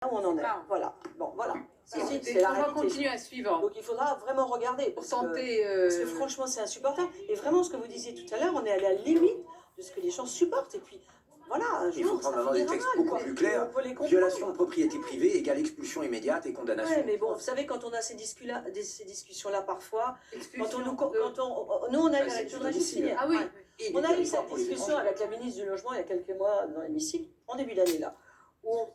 où on en est. Ah. Voilà. Bon, voilà. On C'est la va réalité. continuer à suivre. Donc il faudra vraiment regarder. Pour Parce tenter. parce que franchement, c'est insupportable. Et vraiment, ce que vous disiez tout à l'heure, on est allé à la limite de ce que les gens supportent. Et puis, voilà, un il faut jour, prendre ça maintenant des finira textes mal, beaucoup quoi. plus Et clairs. on peut les comprendre. Violation de propriété privée égale expulsion immédiate et condamnation. Ouais, mais bon, vous savez, quand on a ces discussions-là, parfois, quand Nous, on a Bah, c'est je voudrais juste domicile. finir. Ah oui. Ouais. Et On a eu territoires cette pour les discussion étrangers. avec la ministre du Logement il y a quelques mois dans l'hémicycle, en début d'année là.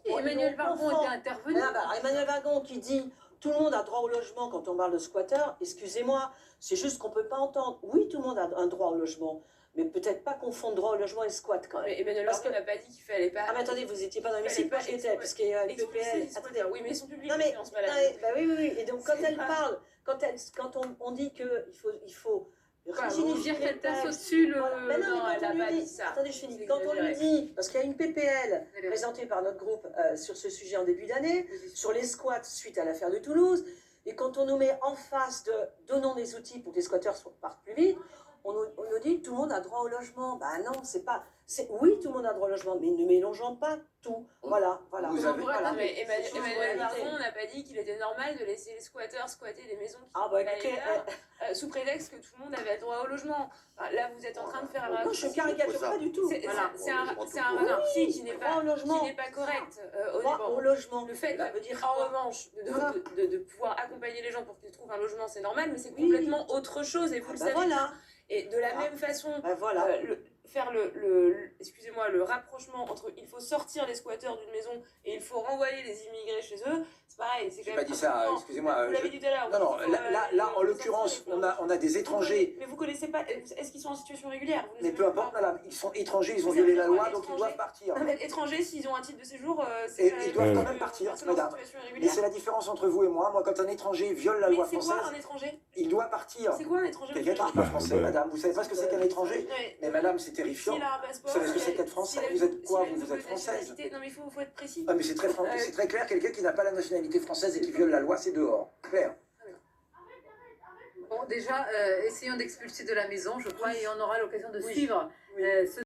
Emmanuel Vargon était intervenu. Emmanuel Vargon qui dit tout le monde a droit au logement quand on parle de squatteurs. Excusez-moi, c'est juste qu'on ne peut pas entendre. Oui, tout le monde a un droit au logement, mais peut-être pas confondre droit au logement et squat quand même. Mais Emmanuel Vargon n'a pas dit qu'il fallait pas. Ah, mais attendez, vous n'étiez pas dans l'hémicycle quand j'étais, parce qu'il y a une PPL. Attendez, oui, mais ils sont publics. Non, mais, bah oui, oui, oui. Et donc, quand elle pas... parle, quand on dit qu'il faut Vous dire qu'elle tasse au-dessus le. voilà. Non, mais quand on lui dit, attendez, je finis. Quand on lui dit, parce qu'il y a une PPL présentée par notre groupe sur ce sujet en début d'année, sur les squats suite à l'affaire de Toulouse, et quand on nous met en face de donnons des outils pour que les squatteurs partent plus vite, on nous dit que tout le monde a droit au logement. Ben non, c'est pas. Oui, tout le monde a droit au logement, mais ne mélangeons pas tout. Voilà, voilà. Vous avez... voilà. Mais Emmanuel Vargon n'a pas dit qu'il était normal de laisser les squatteurs squatter des maisons qui ah, bah écoutez, sous prétexte que tout le monde avait droit au logement. Enfin, là, vous êtes en train de faire un non, je ne caricature pas du tout. C'est un raccourci qui n'est pas correct. Au logement. Le fait, veut dire en revanche, de pouvoir accompagner les gens pour qu'ils trouvent un logement, c'est normal, mais c'est complètement autre chose, et vous le savez. Voilà. Et de la même façon, voilà. faire excusez-moi, le rapprochement entre il faut sortir les squatteurs d'une maison et il faut renvoyer les immigrés chez eux, c'est pareil. J'ai pas dit ça, excusez-moi. Vous l'avez dit tout à l'heure. Non, non, là, en l'occurrence, on a des étrangers. Mais vous connaissez pas, est-ce qu'ils sont en situation régulière? Mais peu importe, madame, ils sont étrangers, ils ont violé la loi, donc ils doivent partir. Non, mais étrangers, s'ils ont un titre de séjour, et ils doivent quand même partir, madame. Et c'est la différence entre vous et moi. Moi, quand un étranger viole la loi française, c'est quoi un étranger? Il doit partir. C'est quoi un étranger? Quelqu'un qui n'est pas français, madame. Vous savez pas ce que c'est qu'un étranger? Mais madame, c'est terrifiant. Vous savez ce que c'est qu'être français? Vous êtes quoi? Vous êtes française? Non, mais il faut être précis. Ah, mais c'est très clair. Quelqu'un qui n'a pas la nationalité française et qui viole la loi, c'est dehors. Clair. Bon, déjà, essayons d'expulser de la maison, je crois, et on aura l'occasion de suivre ce